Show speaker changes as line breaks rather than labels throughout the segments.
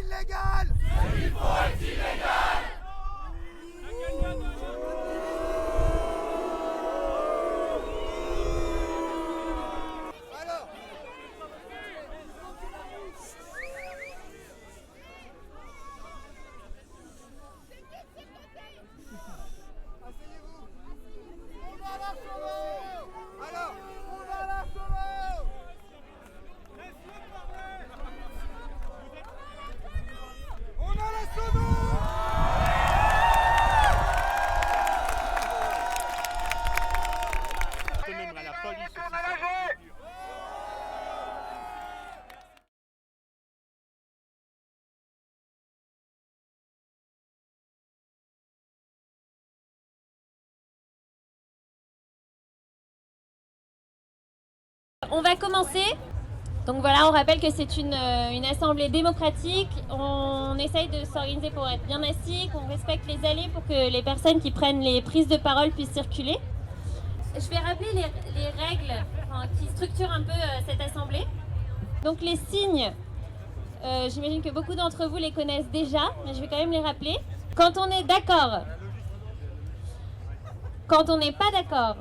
illégal.
Il faut être illégal.
Alors, asseyez-vous. On va la sauver. Alors, on va la sauver. On a la sauver.
Même à la police aussi.
On va commencer. Donc voilà, on rappelle que c'est une assemblée démocratique. On essaye de s'organiser pour être bien assis, qu'on respecte les allées pour que les personnes qui prennent les prises de parole puissent circuler. Je vais rappeler les règles qui structurent un peu cette assemblée. Donc les signes, j'imagine que beaucoup d'entre vous les connaissent déjà, mais je vais quand même les rappeler. Quand on est d'accord, quand on n'est pas d'accord,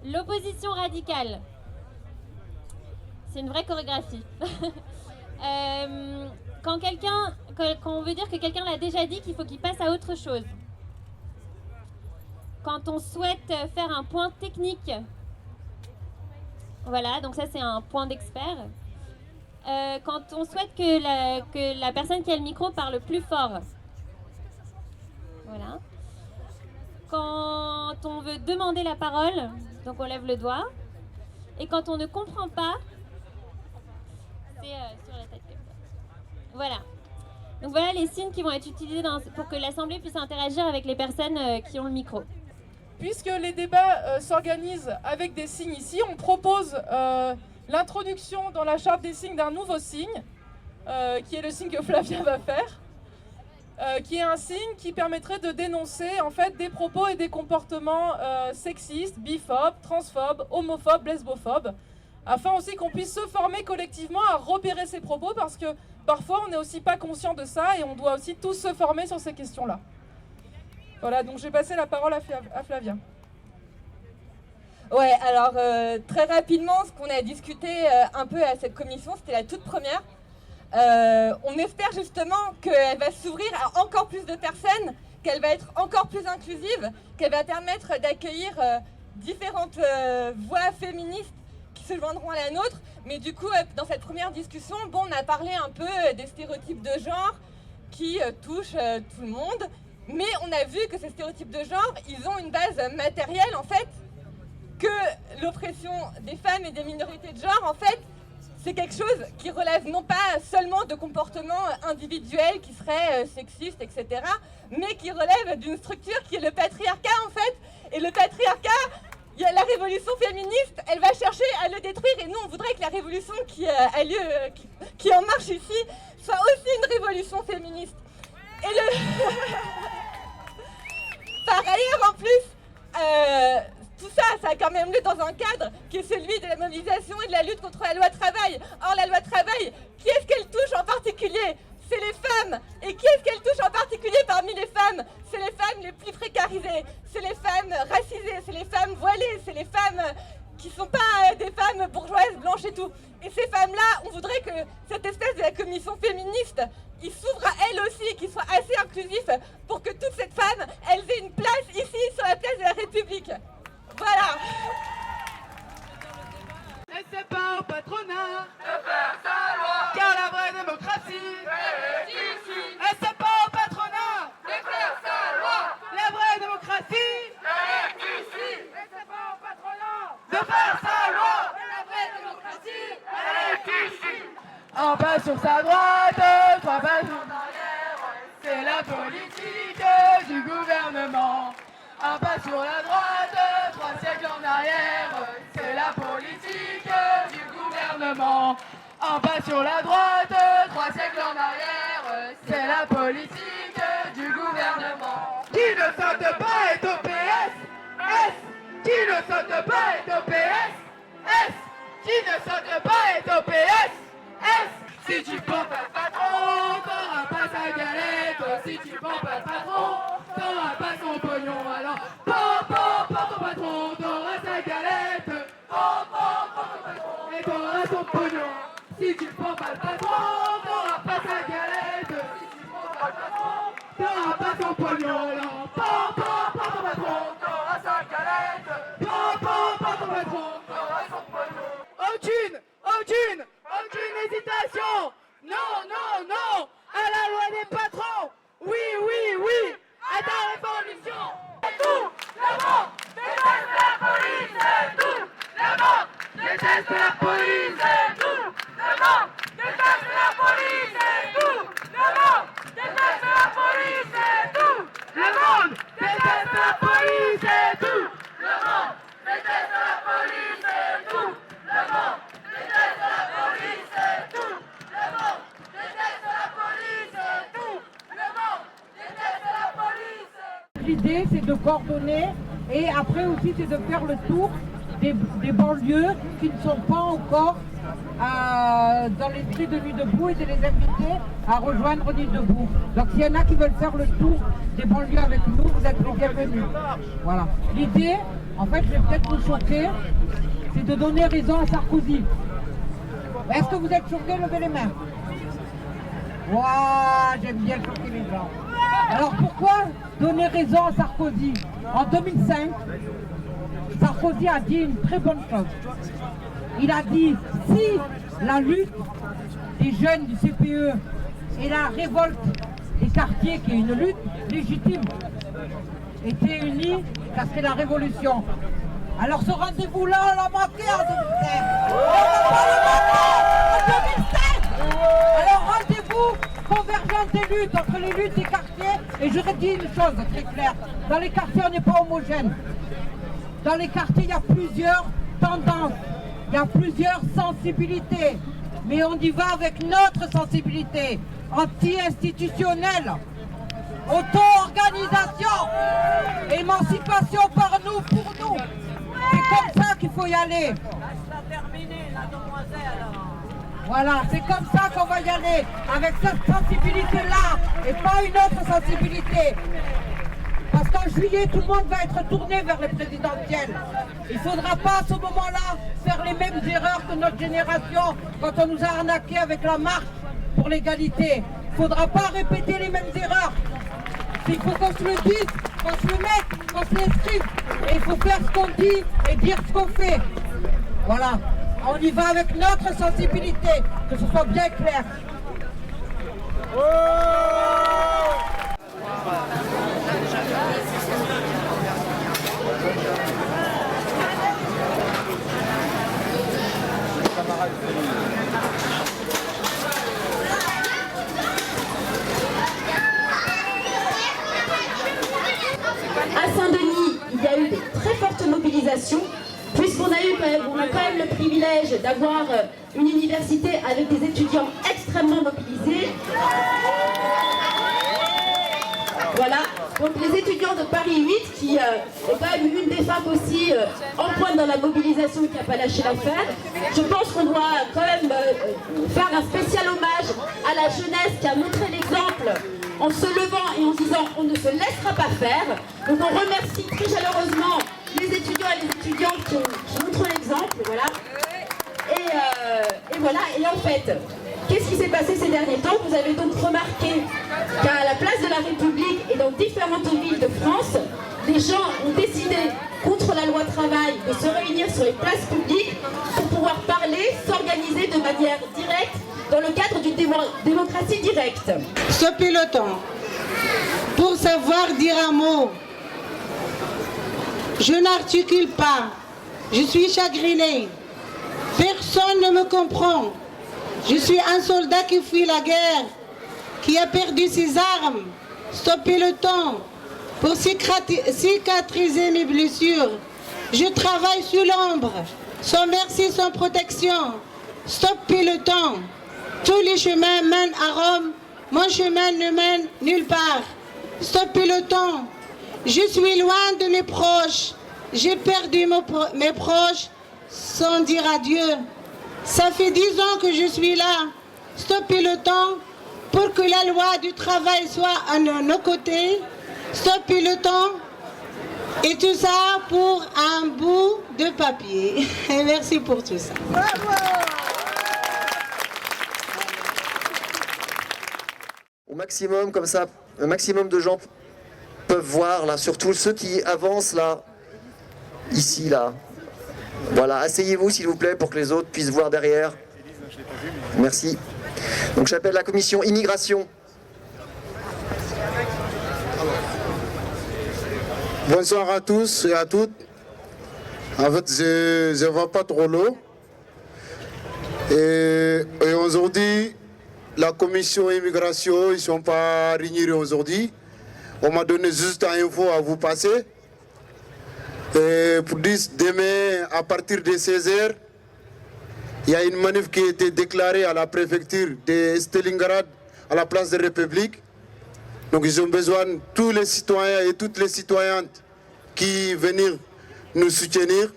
l'opposition radicale, c'est une vraie chorégraphie. Quand on veut dire que quelqu'un l'a déjà dit, qu'il faut qu'il passe à autre chose. Quand on souhaite faire un point technique, voilà, donc ça c'est un point d'expert. Quand on souhaite que la personne qui a le micro parle plus fort, voilà. Quand on veut demander la parole, donc on lève le doigt. Et quand on ne comprend pas, c'est sur la tête comme ça. Voilà. Donc voilà les signes qui vont être utilisés pour que l'Assemblée puisse interagir avec les personnes qui ont le micro.
Puisque les débats s'organisent avec des signes ici, on propose l'introduction dans la charte des signes d'un nouveau signe, qui est le signe que Flavia va faire, qui est un signe qui permettrait de dénoncer en fait des propos et des comportements sexistes, biphobes, transphobes, homophobes, lesbophobes, afin aussi qu'on puisse se former collectivement à repérer ces propos, parce que parfois on n'est aussi pas conscient de ça et on doit aussi tous se former sur ces questions-là. Voilà, donc je vais passer la parole à Flavia.
Ouais, alors très rapidement, ce qu'on a discuté un peu à cette commission, c'était la toute première. On espère justement qu'elle va s'ouvrir à encore plus de personnes, qu'elle va être encore plus inclusive, qu'elle va permettre d'accueillir différentes voix féministes qui se joindront à la nôtre. Mais du coup, dans cette première discussion, on a parlé un peu des stéréotypes de genre qui touchent tout le monde. Mais on a vu que ces stéréotypes de genre, ils ont une base matérielle en fait, que l'oppression des femmes et des minorités de genre en fait, c'est quelque chose qui relève non pas seulement de comportements individuels qui seraient sexistes, etc., mais qui relève d'une structure qui est le patriarcat en fait. Et le patriarcat, la révolution féministe, elle va chercher à le détruire. Et nous, on voudrait que la révolution qui a lieu, qui en marche ici, soit aussi une révolution féministe. Et par ailleurs, en plus, tout ça a quand même lieu dans un cadre qui est celui de la mobilisation et de la lutte contre la loi travail. Or, la loi travail, qui est-ce qu'elle touche en particulier? C'est les femmes. Et qui est-ce qu'elle touche en particulier parmi les femmes? C'est les femmes les plus précarisées, c'est les femmes racisées, c'est les femmes voilées, c'est les femmes qui ne sont pas des femmes bourgeoises, blanches et tout. Et ces femmes-là, on voudrait que cette espèce de la commission féministe, il s'ouvre à elles aussi, qu'il soit assez inclusif pour que toutes ces femmes, elles aient une place ici, sur la place de la République. Voilà.
Et c'est pas au patronat
De faire sa loi.
car la vraie démocratie
Elle est ici.
Et c'est pas au patronat
De faire sa loi.
la vraie démocratie
Elle est ici.
Et c'est pas au patronat
De faire sa loi.
la vraie démocratie
Elle est ici.
Un pas sur sa droite, trois pas en arrière, c'est la politique du gouvernement. Un pas sur la droite, 3 siècles en arrière, c'est la politique du gouvernement. Un pas sur la droite, 3 siècles en arrière, c'est la politique du gouvernement. Qui ne saute pas est au PS, S. Qui ne saute pas est au PS, S. Qui ne saute pas est au PS, S. Si tu pompes pas le patron, t'auras pas sa galette. Si tu pompes pas le patron, t'auras pas son pognon. Alors pompe ton patron, t'auras sa galette. Et t'auras son pognon. Si tu pompes pas le patron, t'auras pas sa galette. Si tu pompes pas le patron, t'auras pas son pognon. Alors pompe ton patron, t'auras sa galette. Pompe ton patron, t'auras son pognon. Aucune hésitation. Non, à la loi des patrons. Oui, à ta révolution.
Tout le monde déteste la police. Tout le monde déteste la police. Tout le monde déteste la police. Tout le monde déteste la police. Tout le monde déteste la police. Tout le monde déteste la police. Tout le monde déteste la police. Tout le monde déteste la police. Tout le monde déteste la police.
L'idée, c'est de coordonner et après aussi, c'est de faire le tour des banlieues qui ne sont pas encore dans l'esprit de Nuit debout et de les inviter à rejoindre Nuit debout. Donc s'il y en a qui veulent faire le tour des banlieues avec nous, vous êtes les bienvenus. Voilà. L'idée, en fait, je vais peut-être vous choquer, c'est de donner raison à Sarkozy. Est-ce que vous êtes choqués? Levez les mains. Waouh, j'aime bien choquer les gens. Alors pourquoi donner raison à Sarkozy? En 2005, Sarkozy a dit une très bonne chose. Il a dit, si la lutte des jeunes du CPE et la révolte des quartiers, qui est une lutte légitime, étaient unis, ça serait la révolution. Alors ce rendez-vous-là, on l'a manqué en 2005. On va pas le manquer en 2005. Alors rendez-vous, convergence des luttes, entre les luttes des quartiers. Et je redis une chose très claire, dans les quartiers, on n'est pas homogène. Dans les quartiers, il y a plusieurs tendances, il y a plusieurs sensibilités. Mais on y va avec notre sensibilité anti-institutionnelle, auto-organisation, émancipation par nous, pour nous. C'est comme ça qu'il faut y aller. Voilà, c'est comme ça qu'on va y aller, avec cette sensibilité-là, et pas une autre sensibilité. Parce qu'en juillet, tout le monde va être tourné vers les présidentielles. Il ne faudra pas à ce moment-là faire les mêmes erreurs que notre génération quand on nous a arnaqués avec la marche pour l'égalité. Il ne faudra pas répéter les mêmes erreurs. Il faut qu'on se le dise, qu'on se le mette, qu'on se l'inscrive. Et il faut faire ce qu'on dit et dire ce qu'on fait. Voilà. On y va avec notre sensibilité, que ce soit bien clair.
À Saint-Denis, il y a eu de très fortes mobilisations, puisqu'on a quand même le privilège d'avoir une université avec des étudiants extrêmement mobilisés. Voilà, donc les étudiants de Paris 8, qui est quand même une des femmes aussi en pointe dans la mobilisation qui n'a pas lâché l'affaire. Je pense qu'on doit quand même faire un spécial hommage à la jeunesse qui a montré l'exemple en se levant et en disant on ne se laissera pas faire. Donc on remercie très chaleureusement les étudiants et les étudiantes qui montrent l'exemple, voilà. Et voilà, et en fait, qu'est-ce qui s'est passé ces derniers temps? Vous avez donc remarqué qu'à la place de la République et dans différentes villes de France, les gens ont décidé, contre la loi travail, de se réunir sur les places publiques pour pouvoir parler, s'organiser de manière directe dans le cadre d'une démocratie directe.
Ce peloton, pour savoir dire un mot, je n'articule pas, je suis chagrinée, personne ne me comprend. Je suis un soldat qui fuit la guerre, qui a perdu ses armes. Stoppez le temps pour cicatriser mes blessures. Je travaille sous l'ombre, sans merci, sans protection. Stoppez le temps. Tous les chemins mènent à Rome. Mon chemin ne mène nulle part. Stoppez le temps. Je suis loin de mes proches. J'ai perdu mes proches sans dire adieu. Ça fait 10 ans que je suis là. Stoppez le temps pour que la loi du travail soit à nos côtés. Stoppez le temps. Et tout ça pour un bout de papier. Et merci pour tout ça.
Au maximum, comme ça, un maximum de gens peuvent voir, là, surtout ceux qui avancent, là, ici, là. Voilà, asseyez-vous, s'il vous plaît, pour que les autres puissent voir derrière. Merci. Donc, j'appelle la commission immigration.
Bonsoir à tous et à toutes. En fait, je ne vois pas trop l'eau. Et aujourd'hui, la commission immigration, ils ne sont pas réunis aujourd'hui. On m'a donné juste une info à vous passer. Et pour dire, demain, à partir de 16h, il y a une manif qui a été déclarée à la préfecture de Stalingrad, à la place de la République. Donc ils ont besoin de tous les citoyens et toutes les citoyennes qui viennent nous soutenir.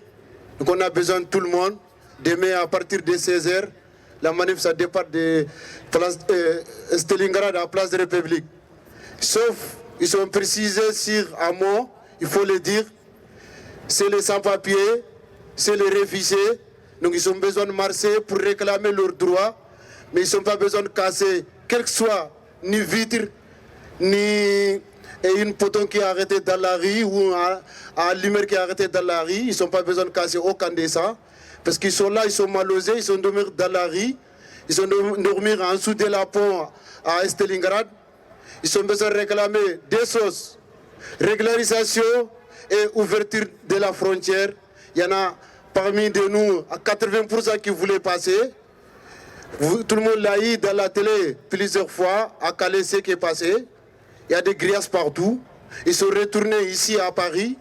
Donc on a besoin de tout le monde. Demain à partir de 16h, la manif ça départ de Stalingrad à la place de la République. Sauf, ils ont précisé sur un mot, il faut le dire, c'est les sans-papiers, c'est les réfugiés. Donc ils ont besoin de marcher pour réclamer leurs droits, mais ils n'ont pas besoin de casser, quel que soit, ni vitre, ni une poteau qui est arrêté dans la rue ou un lumière qui est arrêté dans la rue. Ils n'ont pas besoin de casser aucun de ça. Parce qu'ils sont là, ils sont mal logés, ils sont dormir dans la rue. Ils sont dormir en dessous de la pont à Stalingrad. Ils ont besoin de réclamer deux choses. Régularisation et ouverture de la frontière. Il y en a parmi de nous à 80% qui voulaient passer. Tout le monde l'a eu dans la télé plusieurs fois, à Calais, ce qui est passé. Il y a des grillages partout. Ils sont retournés ici à Paris.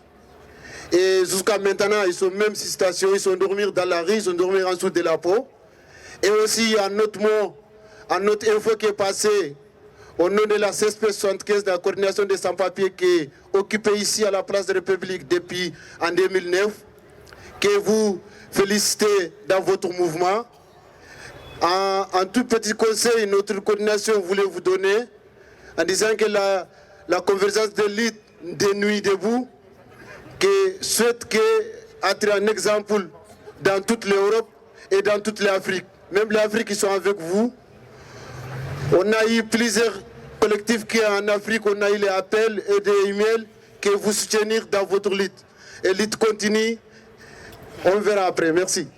Et jusqu'à maintenant, ils sont même sur station. Ils sont dormir dans la rue, ils sont dormir en dessous de la peau. Et aussi, il y a un autre mot, un autre info qui est passé au nom de la CSP 75 de la coordination des sans-papiers qui est occupée ici à la place de la République depuis en 2009. Que vous félicitez dans votre mouvement. Un tout petit conseil, notre coordination voulait vous donner en disant que la convergence de l'élite des Nuits debout qui souhaite être un exemple dans toute l'Europe et dans toute l'Afrique. Même l'Afrique, ils sont avec vous. On a eu plusieurs collectifs qui en Afrique, on a eu les appels et des emails que vous soutenir dans votre lutte. Et lutte continue. On verra après. Merci.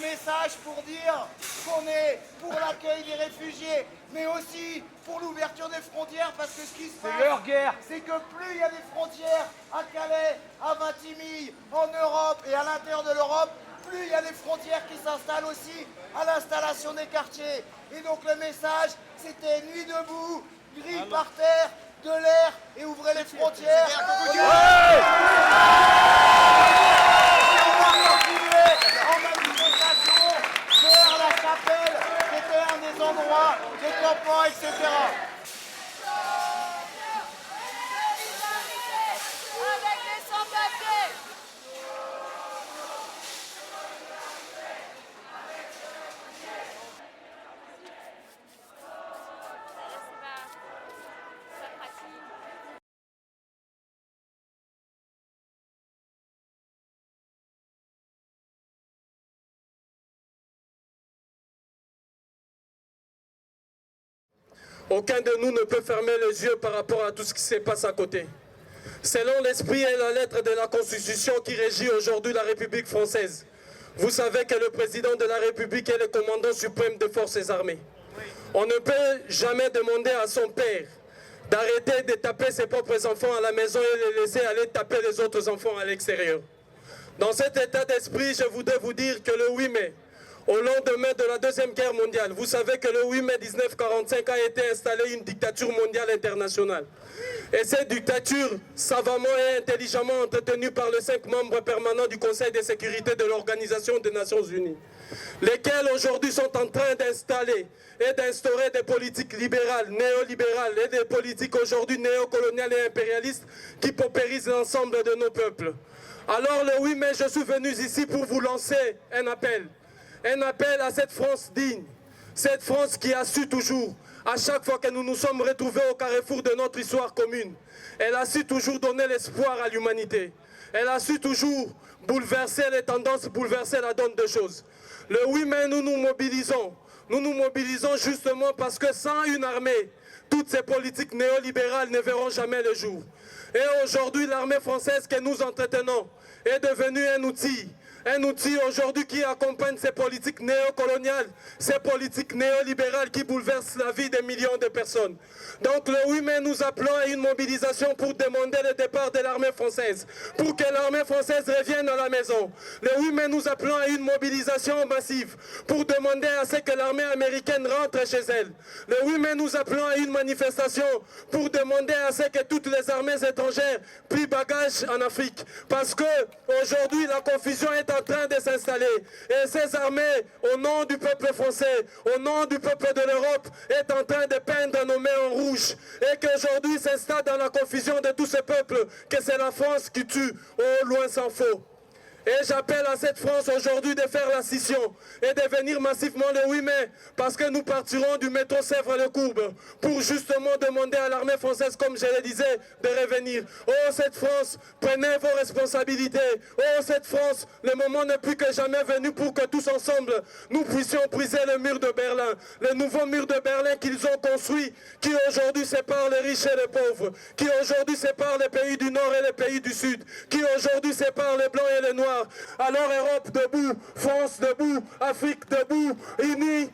Message pour dire qu'on est pour l'accueil des réfugiés, mais aussi pour l'ouverture des frontières, parce que ce qui se passe, c'est que plus il y a des frontières à Calais, à Vintimille, en Europe et à l'intérieur de l'Europe, plus il y a des frontières qui s'installent aussi à l'installation des quartiers. Et donc le message, c'était nuit debout, grille par terre, de l'air et ouvrez les frontières. Vers la chapelle, qui était un des endroits de campement, etc.
aucun de nous ne peut fermer les yeux par rapport à tout ce qui se passe à côté. Selon l'esprit et la lettre de la Constitution qui régit aujourd'hui la République française, vous savez que le président de la République est le commandant suprême des forces armées. On ne peut jamais demander à son père d'arrêter de taper ses propres enfants à la maison et les laisser aller taper les autres enfants à l'extérieur. Dans cet état d'esprit, je voudrais vous dire que le 8 mai, au lendemain de la Deuxième Guerre mondiale, vous savez que le 8 mai 1945 a été installée une dictature mondiale internationale. Et cette dictature, savamment et intelligemment entretenue par les 5 membres permanents du Conseil de sécurité de l'Organisation des Nations Unies, lesquels aujourd'hui sont en train d'installer et d'instaurer des politiques libérales, néolibérales et des politiques aujourd'hui néocoloniales et impérialistes qui paupérisent l'ensemble de nos peuples. Alors le 8 mai, je suis venu ici pour vous lancer un appel à cette France digne, cette France qui a su toujours, à chaque fois que nous nous sommes retrouvés au carrefour de notre histoire commune, elle a su toujours donner l'espoir à l'humanité. Elle a su toujours bouleverser les tendances, bouleverser la donne des choses. Le 8 mai, nous nous mobilisons justement parce que sans une armée, toutes ces politiques néolibérales ne verront jamais le jour. Et aujourd'hui, l'armée française que nous entretenons est devenue un outil aujourd'hui qui accompagne ces politiques néocoloniales, ces politiques néolibérales qui bouleversent la vie des millions de personnes. Donc le 8 mai, nous appelons à une mobilisation pour demander le départ de l'armée française, pour que l'armée française revienne à la maison. Le 8 mai, nous appelons à une mobilisation massive pour demander à ce que l'armée américaine rentre chez elle. Le 8 mai, nous appelons à une manifestation pour demander à ce que toutes les armées étrangères prient bagage en Afrique. Parce que aujourd'hui, la confusion est en train de s'installer. Et ces armées, au nom du peuple français, au nom du peuple de l'Europe, est en train de peindre nos mains en rouge. Et qu'aujourd'hui s'installe dans la confusion de tous ces peuples que c'est la France qui tue. Oh, loin s'en faut. Et j'appelle à cette France aujourd'hui de faire la scission et de venir massivement le 8 mai parce que nous partirons du métro Sèvres-le-Courbe pour justement demander à l'armée française, comme je le disais, de revenir. Oh cette France, prenez vos responsabilités. Oh cette France, le moment n'est plus que jamais venu pour que tous ensemble nous puissions briser le mur de Berlin. Le nouveau mur de Berlin qu'ils ont construit, qui aujourd'hui sépare les riches et les pauvres, qui aujourd'hui sépare les pays du Nord et les pays du Sud, qui aujourd'hui sépare les Blancs et les Noirs. Alors Europe debout, France debout, Afrique debout, unis,